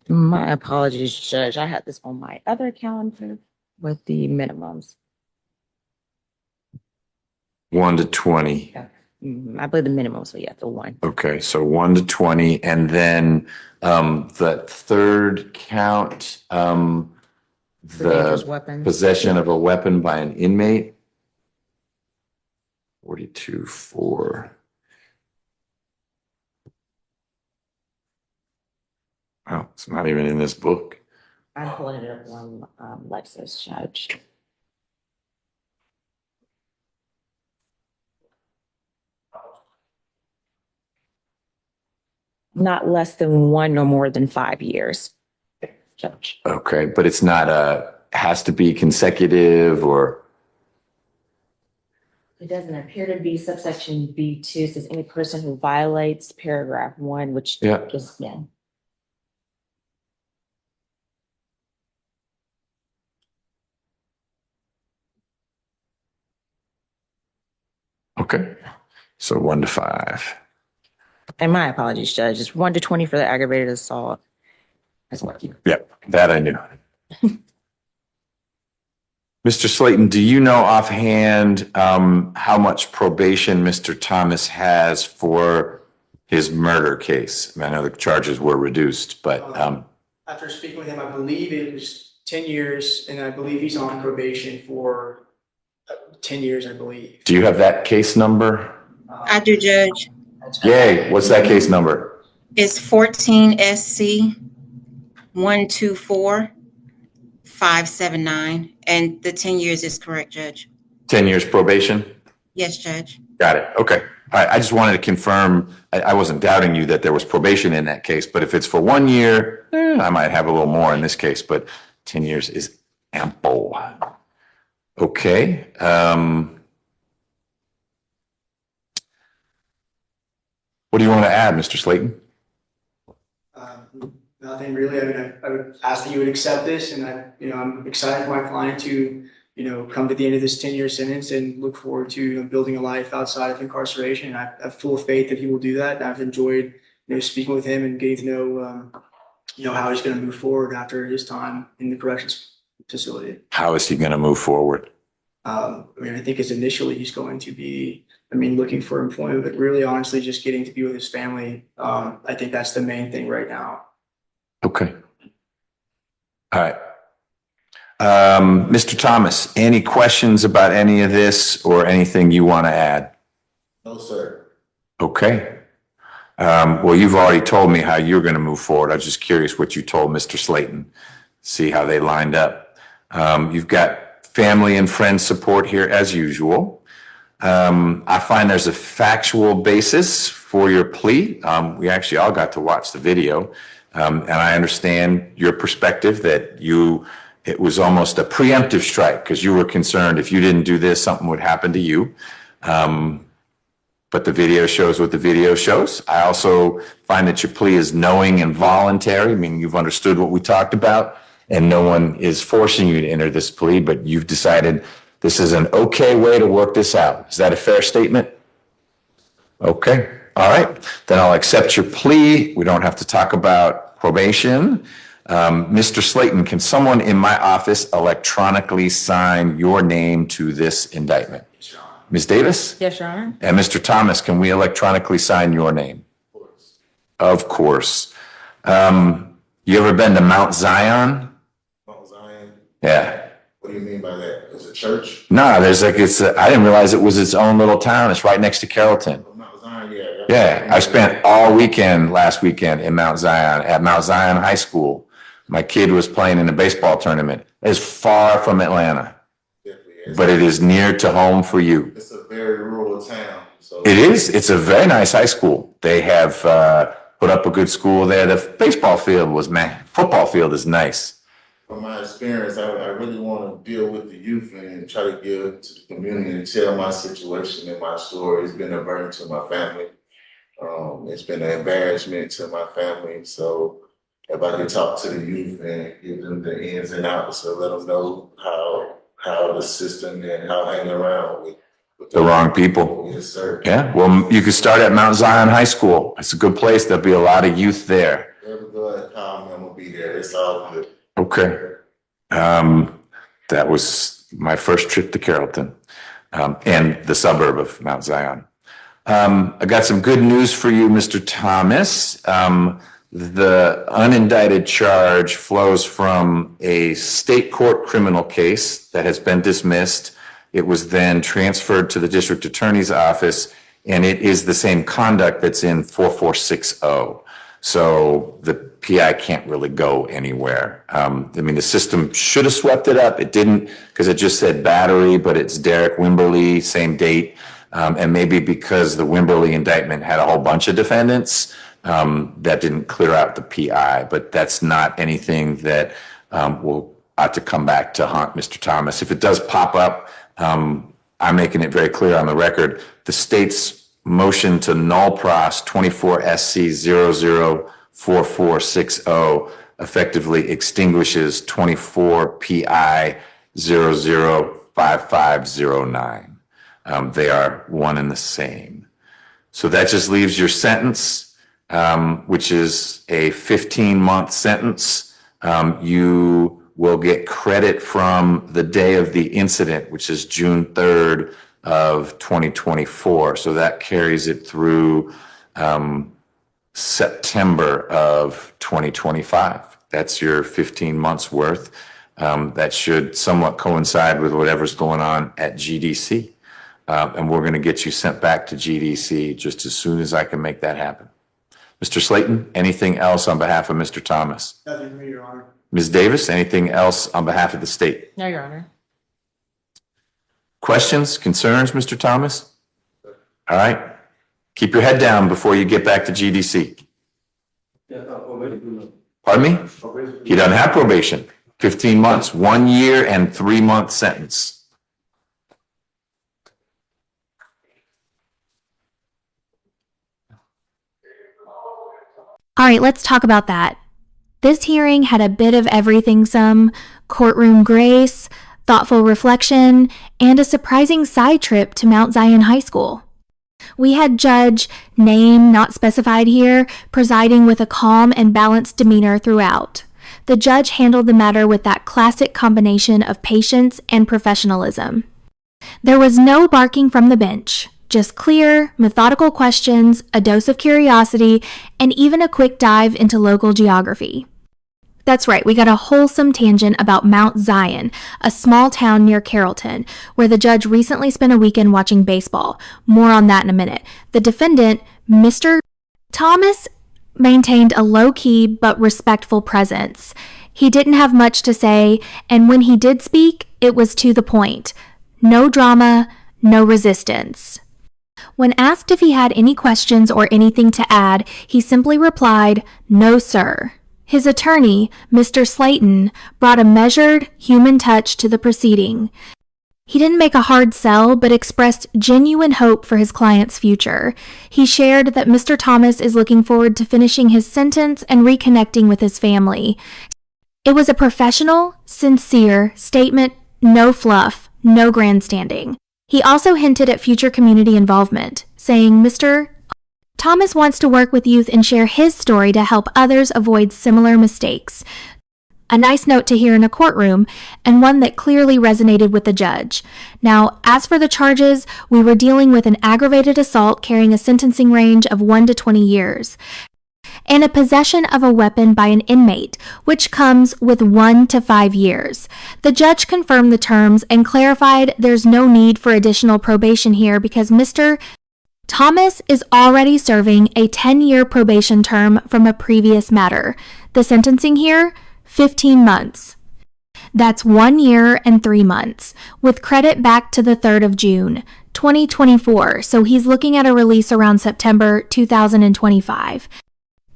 My apologies, Judge. I had this on my other calendar with the minimums. 1 to 20. Yeah. I believe the minimum, so yeah, the one. Okay, so 1 to 20, and then the third count, dangerous the weapons. possession of a weapon by an inmate. 42-4. Oh, it's not even in this book. I'm pulling it up on Lexus, Judge. Not less than 1 or more than 5 years, Judge. Okay, but it's not has to be consecutive or. It doesn't appear to be subsection B2 says any person who violates paragraph 1, which Yeah. is, yeah. Okay, so 1 to 5. And my apologies, Judge. It's 1 to 20 for the aggravated assault. That's what you. Yep, that I knew. Mr. Slayton, do you know offhand how much probation Mr. Thomas has for his murder case? I know the charges were reduced, but after speaking with him, I believe it was 10 years, and I believe he's on probation for 10 years, I believe. do you have that case number? I do, Judge. Yay, what's that case number? It's 14 SC 124579, and the 10 years is correct, Judge. 10 years probation? Yes, Judge. Got it. Okay. All right. I just wanted to confirm. I wasn't doubting you that there was probation in that case, but if it's for 1 year, I might have a little more in this case, but 10 years is ample. Okay. What do you want to add, Mr. Slayton? Nothing really. I mean, I would ask that you would accept this, and I'm excited for my client to, come to the end of this 10-year sentence and look forward to building a life outside of incarceration. I have full faith that he will do that. I've enjoyed, speaking with him and getting to know, how he's going to move forward after his time in the corrections facility. How is he going to move forward? I think initially he's going to be, looking for employment, but really honestly just getting to be with his family. I think that's the main thing right now. Okay. All right. Mr. Thomas, any questions about any of this or anything you want to add? No, sir. Okay. Well, you've already told me how you're going to move forward. I was just curious what you told Mr. Slayton, see how they lined up. You've got family and friend support here as usual. I find there's a factual basis for your plea. We actually all got to watch the video. And I understand your perspective that it was almost a preemptive strike because you were concerned if you didn't do this, something would happen to you. But the video shows what the video shows. I also find that your plea is knowing and voluntary, meaning you've understood what we talked about, and no one is forcing you to enter this plea, but you've decided this is an okay way to work this out. Is that a fair statement? Okay. All right. Then I'll accept your plea. We don't have to talk about probation. Mr. Slayton, can someone in my office electronically sign your name to this indictment? Yes, Your Honor. Ms. Davis? Yes, Your Honor. And Mr. Thomas, can we electronically sign your name? Of course. You ever been to Mount Zion? Mount Zion. Yeah. What do you mean by that? Is it church? No, I didn't realize it was its own little town. It's right next to Carrollton. Mount Zion, yeah. Yeah, I spent all weekend last weekend in Mount Zion at Mount Zion High School. My kid was playing in a baseball tournament. It's far from Atlanta, but it is near to home for you. It's a very rural town. So It is. It's a very nice high school. They have put up a good school there. The baseball field was, football field is nice. from my experience, I really want to deal with the youth and try to give to the community and tell my situation and my story. It's been a burden to my family. It's been an embarrassment to my family. So if I can talk to the youth and give them the ins and outs, so let them know how the system and how hanging around with The wrong people. Yes, sir. Yeah, well, you could start at Mount Zion High School. It's a good place. There'll be a lot of youth there. Ever go ahead, call me, I'm gonna be there. It's all good. Okay. That was my first trip to Carrollton, and the suburb of Mount Zion. I got some good news for you, Mr. Thomas. The unindicted charge flows from a state court criminal case that has been dismissed. It was then transferred to the district attorney's office, and it is the same conduct that's in 4460. So the PI can't really go anywhere. I mean, the system should have swept it up. It didn't, because it just said battery, but it's Derek Wimberly, same date. And maybe because the Wimberly indictment had a whole bunch of defendants, that didn't clear out the PI. But that's not anything that ought to come back to haunt Mr. Thomas. If it does pop up, I'm making it very clear on the record, the state's motion to null pros 24 SC 004460 effectively extinguishes 24 PI 005509. They are one and the same. So that just leaves your sentence, which is a 15-month sentence. You will get credit from the day of the incident, which is June 3rd of 2024. So that carries it through September of 2025. That's your 15 months worth. That should somewhat coincide with whatever's going on at GDC. And we're going to get you sent back to GDC just as soon as I can make that happen. Mr. Slayton, anything else on behalf of Mr. Thomas? Nothing for me, Your Honor. Ms. Davis, anything else on behalf of the state? No, Your Honor. Questions, concerns, Mr. Thomas? All right. Keep your head down before you get back to GDC. Pardon me? He doesn't have probation. 15 months, 1 year and 3-month sentence. All right, let's talk about that. This hearing had a bit of everything, some courtroom grace, thoughtful reflection, and a surprising side trip to Mount Zion High School. We had Judge, name not specified here, presiding with a calm and balanced demeanor throughout. The judge handled the matter with that classic combination of patience and professionalism. There was no barking from the bench, just clear, methodical questions, a dose of curiosity, and even a quick dive into local geography. That's right, we got a wholesome tangent about Mount Zion, a small town near Carrollton, where the judge recently spent a weekend watching baseball. More on that in a minute. The defendant, Mr. Thomas, maintained a low-key but respectful presence. He didn't have much to say, and when he did speak, it was to the point. No drama, no resistance. When asked if he had any questions or anything to add, he simply replied, "No, sir." His attorney, Mr. Slayton, brought a measured, human touch to the proceeding. He didn't make a hard sell, but expressed genuine hope for his client's future. He shared that Mr. Thomas is looking forward to finishing his sentence and reconnecting with his family. It was a professional, sincere statement, no fluff, no grandstanding. He also hinted at future community involvement, saying, Mr. Thomas wants to work with youth and share his story to help others avoid similar mistakes. A nice note to hear in a courtroom, and one that clearly resonated with the judge. Now, as for the charges, we were dealing with an aggravated assault carrying a sentencing range of 1 to 20 years, and a possession of a weapon by an inmate, which comes with 1 to 5 years. The judge confirmed the terms and clarified there's no need for additional probation here because Mr. Thomas is already serving a 10-year probation term from a previous matter. The sentencing here, 15 months. That's 1 year and 3 months, with credit back to the 3rd of June, 2024, so he's looking at a release around September 2025.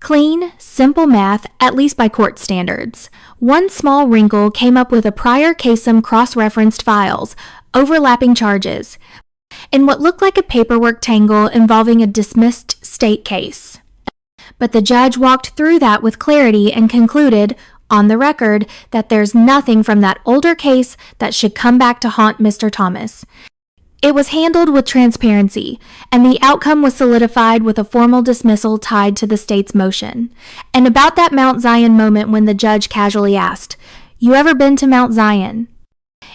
Clean, simple math, at least by court standards. One small wrinkle came up with a prior case some cross-referenced files, overlapping charges, in what looked like a paperwork tangle involving a dismissed state case. But the judge walked through that with clarity and concluded, on the record, that there's nothing from that older case that should come back to haunt Mr. Thomas. It was handled with transparency, and the outcome was solidified with a formal dismissal tied to the state's motion. And about that Mount Zion moment when the judge casually asked, "You ever been to Mount Zion?"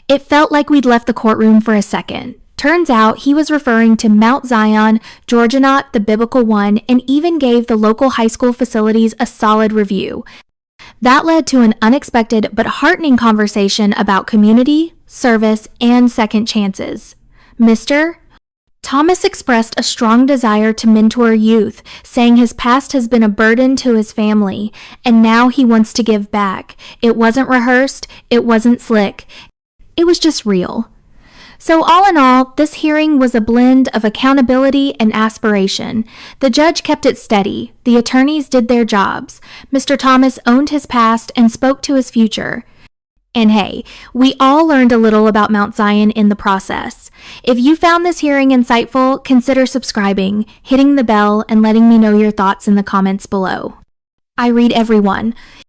It felt like we'd left the courtroom for a second. Turns out he was referring to Mount Zion, Georgianaut, the biblical one, and even gave the local high school facilities a solid review. That led to an unexpected but heartening conversation about community, service, and second chances. Mr. Thomas expressed a strong desire to mentor youth, saying his past has been a burden to his family, and now he wants to give back. It wasn't rehearsed, it wasn't slick, it was just real. So all in all, this hearing was a blend of accountability and aspiration. The judge kept it steady, the attorneys did their jobs, Mr. Thomas owned his past and spoke to his future. And hey, we all learned a little about Mount Zion in the process. If you found this hearing insightful, consider subscribing, hitting the bell, and letting me know your thoughts in the comments below. I read every one.